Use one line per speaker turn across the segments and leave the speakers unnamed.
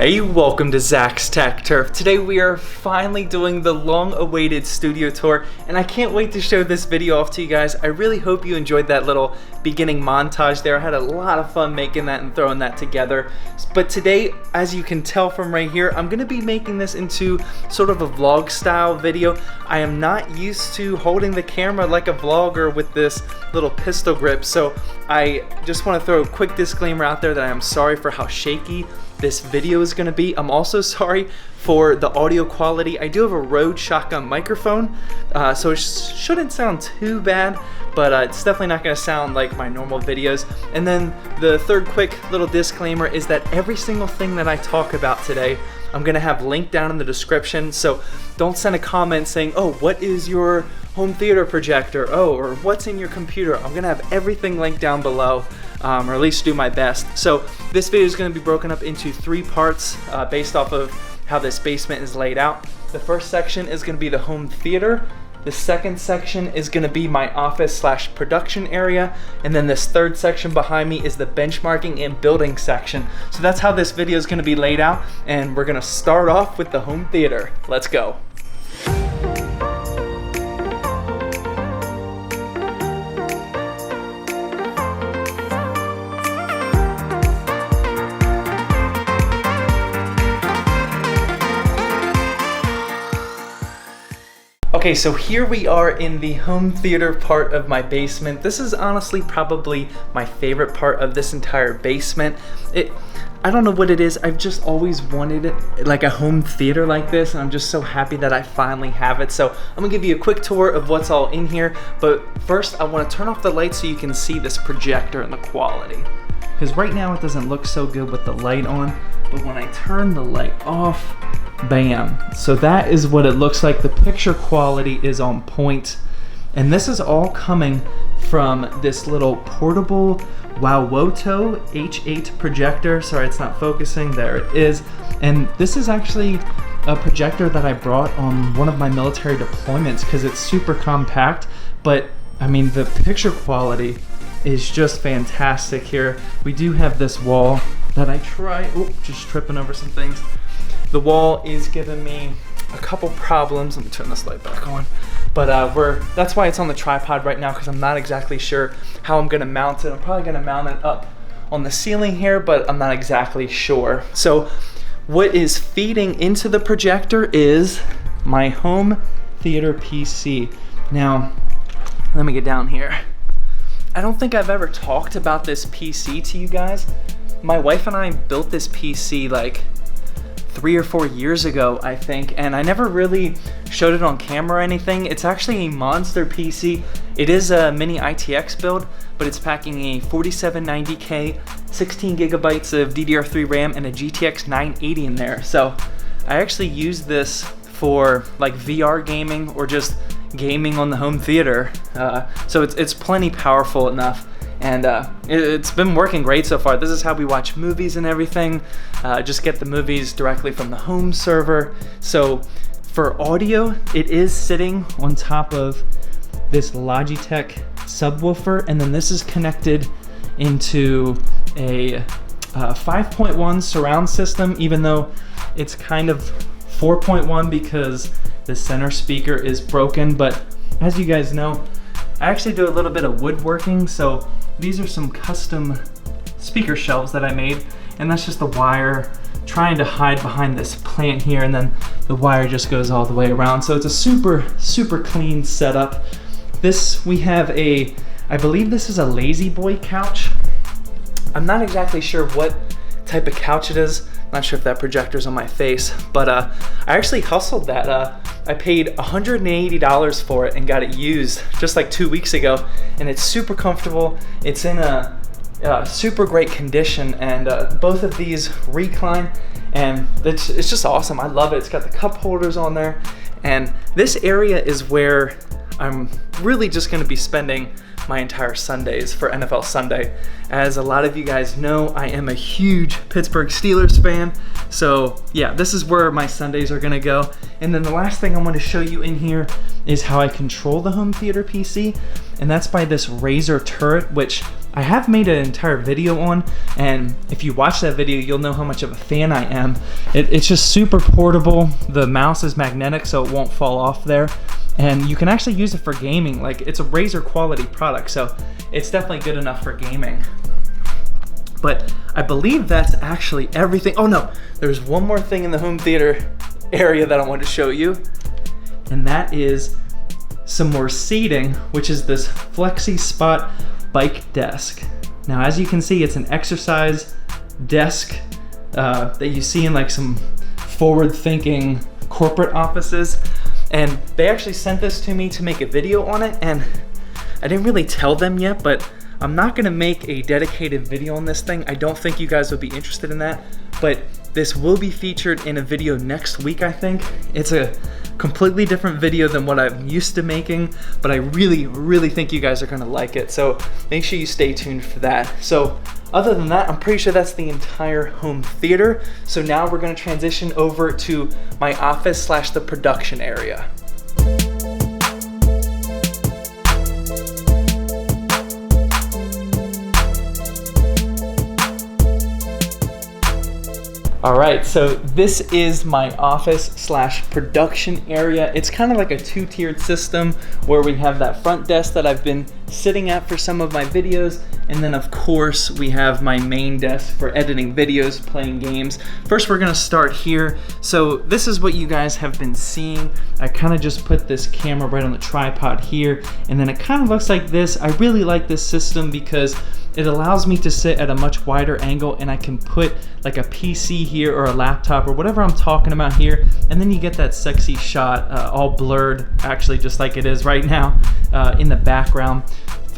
Hi, welcome to Zach's Tech Turf. Today we are finally doing the long-awaited studio tour, and I can't wait to show this video off to you guys. I really hope you enjoyed that little beginning montage there. I had a lot of fun making that and throwing that together. But today, as you can tell from right here, I'm going to be making this into sort of a vlog style video. I am not used to holding the camera like a vlogger with this little pistol grip, so I just want to throw a quick disclaimer out there that I am sorry for how shaky this video is going to be. I'm also sorry for the audio quality. I do have a Rode shotgun microphone, so it shouldn't sound too bad, but it's definitely not going to sound like my normal videos. And then the third quick little disclaimer is that every single thing that I talk about today, I'm going to have linked down in the description, so don't send a comment saying, oh, what is your home theater projector? Oh, or what's in your computer? I'm going to have everything linked down below. Or at least do my best. So this video is going to be broken up into 3 parts based off of how this basement is laid out. The first section is going to be the home theater. The second section is going to be my office / production area. And then this third section behind me is the benchmarking and building section. So that's how this video is going to be laid out. And we're going to start off with the home theater. Let's go. Okay, so here we are in the home theater part of my basement. This is honestly probably my favorite part of this entire basement. I don't know what it is, I've just always wanted it like a home theater like this, and I'm just so happy that I finally have it. So I'm gonna give you a quick tour of what's all in here, but first I wanna turn off the lights so you can see this projector and the quality. Because right now it doesn't look so good with the light on, but when I turn the light off, bam. So that is what it looks like. The picture quality is on point. And this is all coming from this little portable Wawoto H8 projector. Sorry, it's not focusing. There it is. And this is actually a projector that I brought on one of my military deployments because it's super compact. But I mean, the picture quality is just fantastic here. We do have this wall that I just tripping over some things. The wall is giving me a couple problems. Let me turn this light back on. But that's why it's on the tripod right now, because I'm not exactly sure how I'm gonna mount it. I'm probably gonna mount it up on the ceiling here, but I'm not exactly sure. So what is feeding into the projector is my home theater PC. Now, let me get down here. I don't think I've ever talked about this PC to you guys. My wife and I built this PC like 3 or 4 years ago, I think, and I never really showed it on camera or anything. It's actually a monster PC. It is a mini ITX build, but it's packing a 4790K, 16 gigabytes of DDR3 RAM, and a GTX 980 in there. So I actually use this for like VR gaming or just gaming on the home theater. So it's plenty powerful enough. And it's been working great so far. This is how we watch movies and everything. Just get the movies directly from the home server. So for audio, it is sitting on top of this Logitech subwoofer, and then this is connected into a 5.1 surround system, even though it's kind of 4.1 because the center speaker is broken. But as you guys know, I actually do a little bit of woodworking, so these are some custom speaker shelves that I made, and that's just the wire trying to hide behind this plant here, and then the wire just goes all the way around. So it's a super clean setup. We have I believe this is a Lazy Boy couch. I'm not exactly sure what type of couch it is. I'm not sure if that projector's on my face, but I actually hustled that. I paid $180 for it and got it used just like 2 weeks ago, and it's super comfortable. It's in a super great condition, and both of these recline, and it's just awesome. I love it. It's got the cup holders on there, and this area is where I'm really just going to be spending my entire Sundays for NFL Sunday. As a lot of you guys know, I am a huge Pittsburgh Steelers fan. So yeah, this is where my Sundays are gonna go. And then the last thing I want to show you in here is how I control the home theater PC. And that's by this Razer turret, which I have made an entire video on, and if you watch that video, you'll know how much of a fan I am. It's just super portable. The mouse is magnetic, so it won't fall off there. And you can actually use it for gaming. Like, it's a Razer quality product, so it's definitely good enough for gaming. But I believe that's actually everything. Oh no, there's one more thing in the home theater area that I wanted to show you, and that is some more seating, which is this Flexi Spot bike desk. Now, as you can see, it's an exercise desk that you see in like some forward-thinking corporate offices. And they actually sent this to me to make a video on it, and I didn't really tell them yet, but I'm not gonna make a dedicated video on this thing. I don't think you guys would be interested in that, but this will be featured in a video next week, I think. It's a completely different video than what I'm used to making, but I really think you guys are gonna like it. So make sure you stay tuned for that. So other than that, I'm pretty sure that's the entire home theater. So now we're gonna transition over to my office / the production area. All right, so this is my office / production area. It's kind of like a two-tiered system where we have that front desk that I've been sitting at for some of my videos, and then of course we have my main desk for editing videos, playing games. First, we're gonna start here. So this is what you guys have been seeing. I kind of just put this camera right on the tripod here, and then it kind of looks like this. I really like this system because it allows me to sit at a much wider angle, and I can put like a PC here or a laptop or whatever I'm talking about here, and then you get that sexy shot, all blurred, actually just like it is right now, in the background.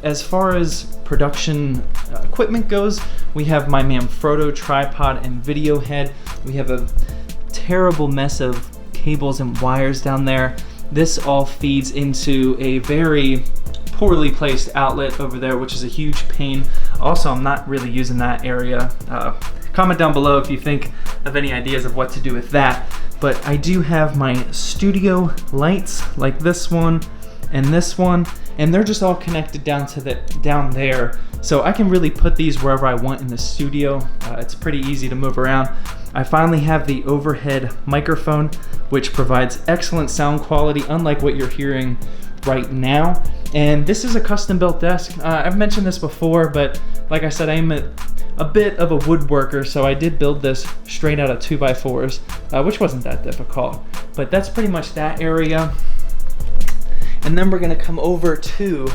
As far as production equipment goes, we have my Manfrotto tripod and video head. We have a terrible mess of cables and wires down there. This all feeds into a very poorly placed outlet over there, which is a huge pain. Also, I'm not really using that area. Comment down below if you think of any ideas of what to do with that. But I do have my studio lights, like this one and this one, and they're just all connected down there. So I can really put these wherever I want in the studio. It's pretty easy to move around. I finally have the overhead microphone, which provides excellent sound quality, unlike what you're hearing right now. And this is a custom built desk. I've mentioned this before, but like I said, I'm a bit of a woodworker, so I did build this straight out of 2x4s, which wasn't that difficult. But that's pretty much that area. And then we're gonna come over to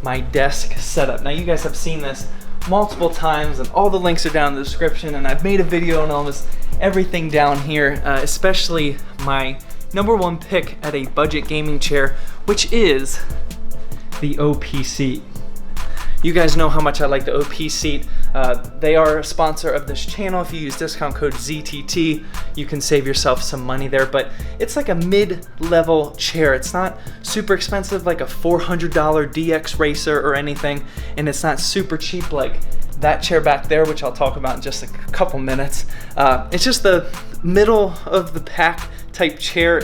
my desk setup. Now, you guys have seen this multiple times, and all the links are down in the description, and I've made a video on almost everything down here, especially my #1 pick at a budget gaming chair, which is the OP seat. You guys know how much I like the OP seat. They are a sponsor of this channel. If you use discount code ZTT, you can save yourself some money there, but it's like a mid-level chair. It's not super expensive like a $400 DX Racer or anything, and it's not super cheap like that chair back there, which I'll talk about in just a couple minutes. It's just the middle of the pack type chair.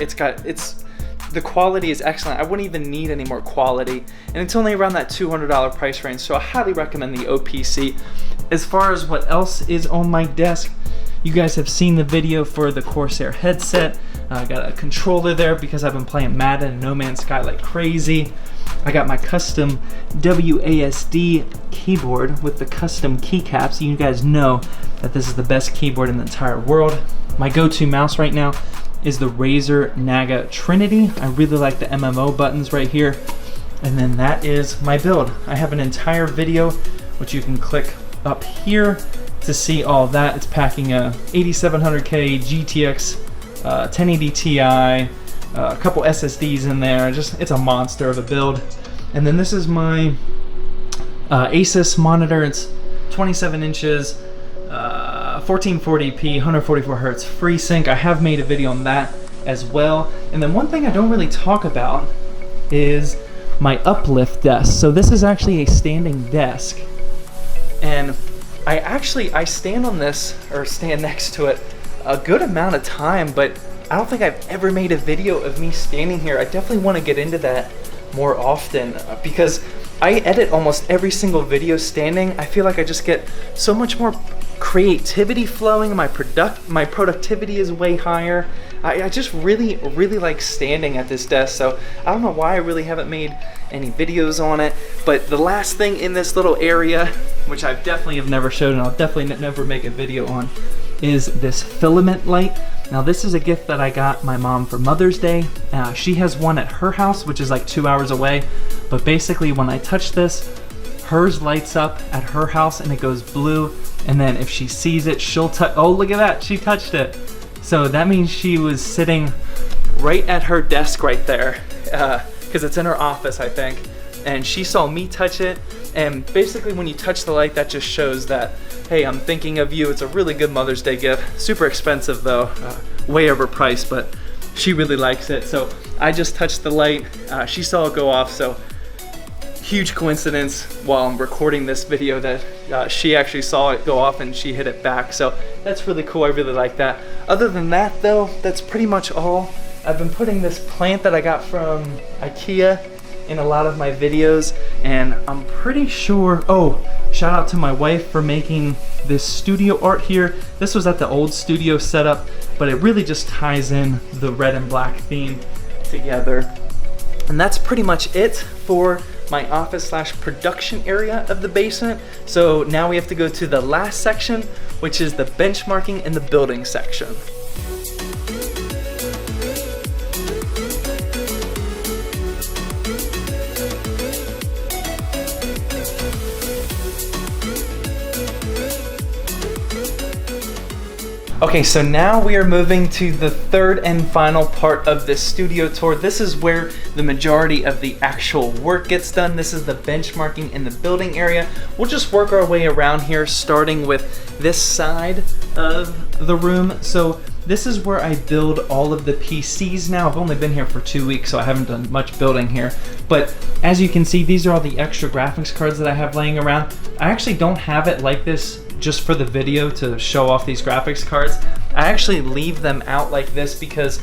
The quality is excellent. I wouldn't even need any more quality, and it's only around that $200 price range, so I highly recommend the OP seat. As far as what else is on my desk, you guys have seen the video for the Corsair headset. I got a controller there because I've been playing Madden and No Man's Sky like crazy. I got my custom WASD keyboard with the custom keycaps. You guys know that this is the best keyboard in the entire world. My go-to mouse right now is the Razer Naga Trinity. I really like the MMO buttons right here. And then that is my build. I have an entire video, which you can click up here to see all that. It's packing a 8700K GTX 1080 Ti, a couple SSDs in there. It's a monster of a build. And then this is my Asus monitor. It's 27 inches, 1440p, 144 hertz FreeSync. I have made a video on that as well. And then one thing I don't really talk about is my uplift desk. So this is actually a standing desk, and I stand on this, or stand next to it, a good amount of time, but I don't think I've ever made a video of me standing here. I definitely want to get into that more often, because I edit almost every single video standing. I feel like I just get so much more creativity flowing. My productivity is way higher. I just really like standing at this desk. So I don't know why I really haven't made any videos on it. But the last thing in this little area, which I definitely have never showed and I'll definitely never make a video on, is this filament light. Now this is a gift that I got my mom for Mother's Day. She has one at her house, which is like 2 hours away. But basically when I touch this, hers lights up at her house and it goes blue. And then if she sees it, she'll touch, oh look at that, she touched it. So that means she was sitting right at her desk right there, because it's in her office, I think. And she saw me touch it. And basically when you touch the light, that just shows that, hey, I'm thinking of you. It's a really good Mother's Day gift. Super expensive though, way overpriced, but she really likes it. So I just touched the light. She saw it go off, so huge coincidence while I'm recording this video that she actually saw it go off and she hit it back. So that's really cool. I really like that. Other than that though, that's pretty much all. I've been putting this plant that I got from IKEA in a lot of my videos, and I'm pretty sure, oh, shout out to my wife for making this studio art here. This was at the old studio setup, but it really just ties in the red and black theme together. And that's pretty much it for my office / production area of the basement. So now we have to go to the last section, which is the benchmarking and the building section. Okay, so now we are moving to the third and final part of this studio tour. This is where the majority of the actual work gets done. This is the benchmarking in the building area. We'll just work our way around here, starting with this side of the room. So this is where I build all of the PCs now. I've only been here for 2 weeks, so I haven't done much building here. But as you can see, these are all the extra graphics cards that I have laying around. I actually don't have it like this just for the video to show off these graphics cards. I actually leave them out like this because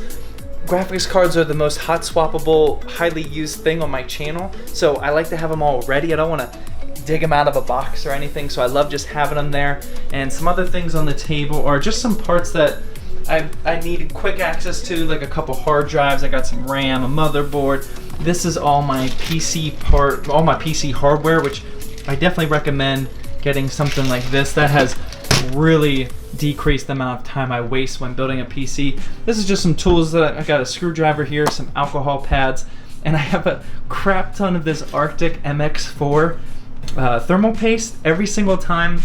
graphics cards are the most hot swappable, highly used thing on my channel. So I like to have them all ready. I don't want to dig them out of a box or anything, so I love just having them there. And some other things on the table are just some parts that I need quick access to, like a couple hard drives. I got some RAM, a motherboard. This is all my PC all my PC hardware, which I definitely recommend getting something like this. That has really decreased the amount of time I waste when building a PC. This is just some tools that I got: a screwdriver here, some alcohol pads, and I have a crap ton of this Arctic MX4 thermal paste. Every single time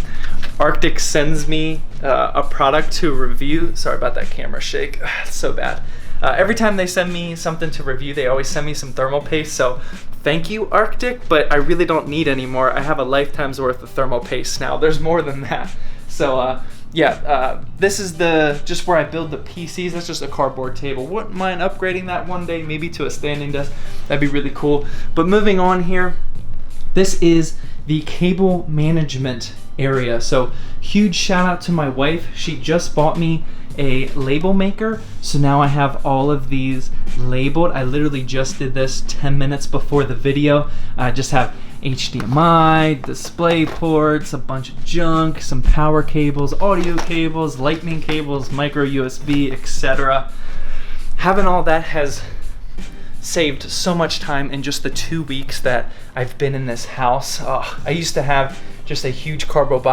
Arctic sends me a product to review, sorry about that camera shake, it's so bad. Every time they send me something to review, they always send me some thermal paste, so thank you, Arctic, but I really don't need any more. I have a lifetime's worth of thermal paste now. There's more than that. So this is just where I build the PCs. That's just a cardboard table. Wouldn't mind upgrading that one day, maybe to a standing desk. That'd be really cool. But moving on here, this is the cable management area. So huge shout out to my wife. She just bought me a label maker, so now I have all of these labeled. I literally just did this 10 minutes before the video. I just have HDMI, display ports, a bunch of junk, some power cables, audio cables, lightning cables, micro USB, etc. Having all that has saved so much time in just the 2 weeks that I've been in this house. I used to have just a huge cardboard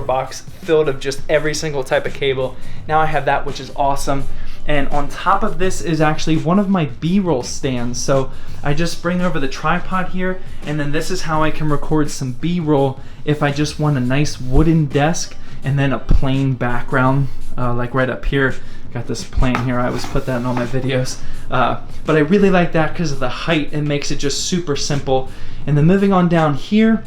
box filled of just every single type of cable. Now I have that, which is awesome. And on top of this is actually one of my B-roll stands. So I just bring over the tripod here, and then this is how I can record some B-roll if I just want a nice wooden desk and then a plain background, like right up here. Got this plane here, I always put that in all my videos. But I really like that because of the height. It makes it just super simple. And then moving on down here,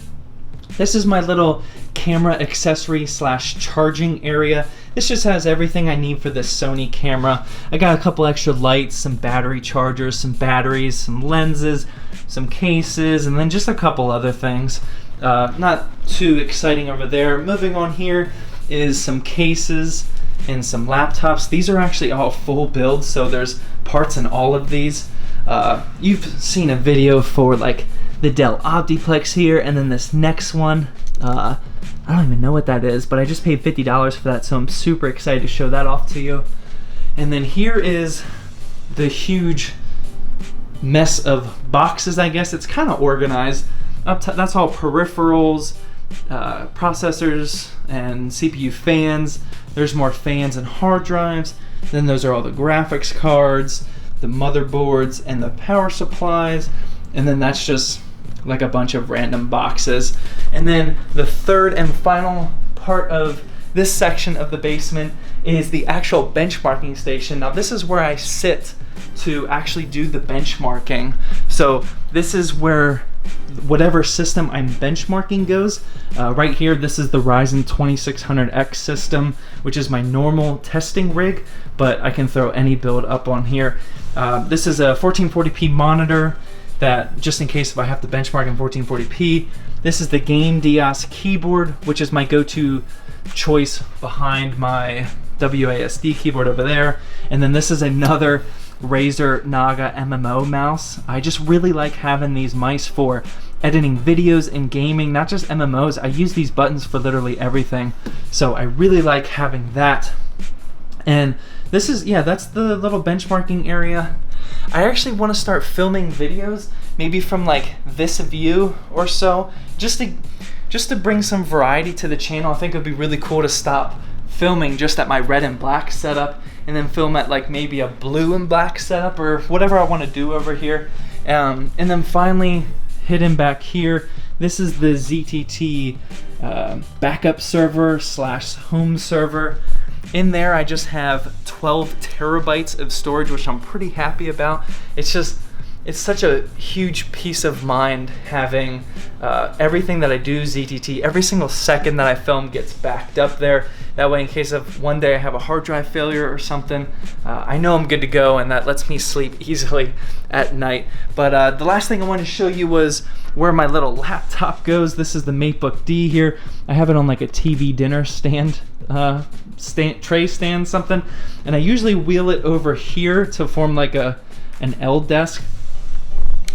this is my little camera accessory / charging area. This just has everything I need for this Sony camera. I got a couple extra lights, some battery chargers, some batteries, some lenses, some cases, and then just a couple other things. Not too exciting over there. Moving on here is some cases and some laptops. These are actually all full builds, so there's parts in all of these. You've seen a video for like the Dell Optiplex here, and then this next one, I don't even know what that is, but I just paid $50 for that, so I'm super excited to show that off to you. And then here is the huge mess of boxes, I guess. It's kind of organized. That's all peripherals, processors, and CPU fans. There's more fans and hard drives. Then those are all the graphics cards, the motherboards, and the power supplies. And then that's just like a bunch of random boxes. And then the third and final part of this section of the basement is the actual benchmarking station. Now this is where I sit to actually do the benchmarking. So this is where whatever system I'm benchmarking goes. Right here, this is the Ryzen 2600X system, which is my normal testing rig, but I can throw any build up on here. This is a 1440p monitor that, just in case if I have to benchmark in 1440p. This is the Game Dios keyboard, which is my go-to choice behind my WASD keyboard over there. And then this is another Razer Naga MMO mouse. I just really like having these mice for editing videos and gaming, not just MMOs. I use these buttons for literally everything, so I really like having that. And this is, yeah, that's the little benchmarking area. I actually want to start filming videos, maybe from like this view or so, just to bring some variety to the channel. I think it would be really cool to stop filming just at my red and black setup and then film at like maybe a blue and black setup or whatever I want to do over here. And then finally, hidden back here, this is the ZTT backup server / home server. In there I just have 12 terabytes of storage, which I'm pretty happy about. It's such a huge peace of mind having everything that I do ZTT. Every single second that I film gets backed up there. That way, in case of one day I have a hard drive failure or something, I know I'm good to go, and that lets me sleep easily at night. But the last thing I wanted to show you was where my little laptop goes. This is the MacBook D here. I have it on like a TV dinner stand, tray stand, something, and I usually wheel it over here to form like an L desk.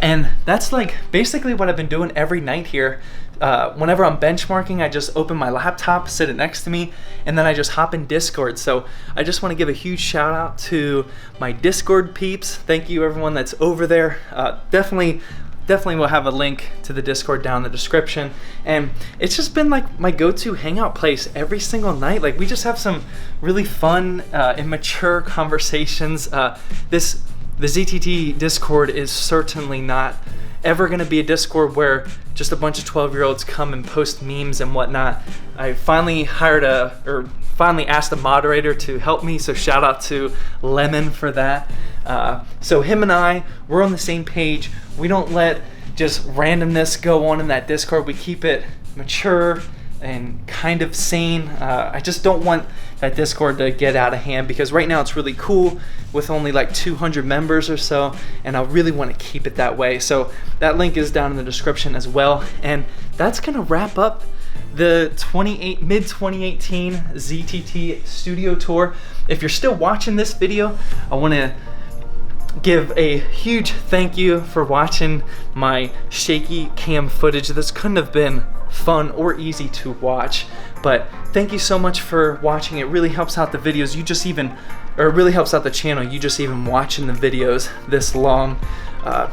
And that's like basically what I've been doing every night here. Whenever I'm benchmarking, I just open my laptop, sit it next to me, and then I just hop in Discord. So I just want to give a huge shout out to my Discord peeps. Thank you everyone that's over there. Definitely will have a link to the Discord down in the description. And it's just been like my go-to hangout place every single night. Like we just have some really fun, immature conversations. The ZTT Discord is certainly not ever going to be a Discord where just a bunch of 12-year-olds come and post memes and whatnot. I finally asked a moderator to help me, so shout out to Lemon for that. So him and we're on the same page. We don't let just randomness go on in that Discord. We keep it mature and kind of sane. I just don't want that Discord to get out of hand, because right now it's really cool with only like 200 members or so, and I really want to keep it that way. So that link is down in the description as well. And that's gonna wrap up the mid-2018 ZTT studio tour. If you're still watching this video, I want to give a huge thank you for watching my shaky cam footage. This couldn't have been fun or easy to watch, but thank you so much for watching. It really helps out the videos. It really helps out the channel. You just even watching the videos this long. A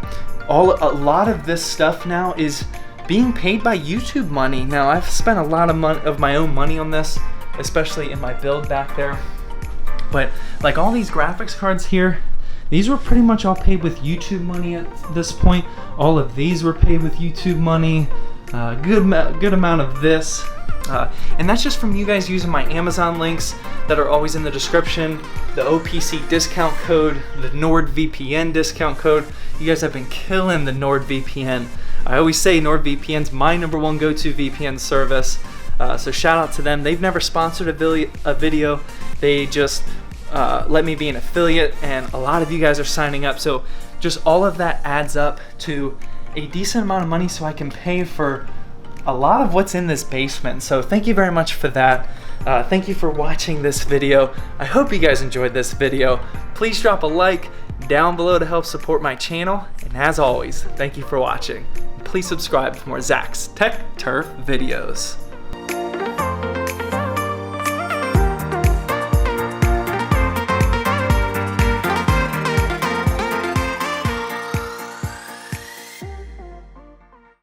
lot of this stuff now is being paid by YouTube money. Now I've spent a lot of my own money on this, especially in my build back there. But like all these graphics cards here, these were pretty much all paid with YouTube money at this point. All of these were paid with YouTube money. Good amount of this. And that's just from you guys using my Amazon links that are always in the description, the OPC discount code, the NordVPN discount code. You guys have been killing the NordVPN. I always say NordVPN's my #1 go-to VPN service. So shout out to them. They've never sponsored a video. They just let me be an affiliate, and a lot of you guys are signing up. So just all of that adds up to a decent amount of money so I can pay for a lot of what's in this basement. So thank you very much for that. Thank you for watching this video. I hope you guys enjoyed this video. Please drop a like down below to help support my channel. And as always, thank you for watching. please subscribe for more Zach's Tech Turf videos.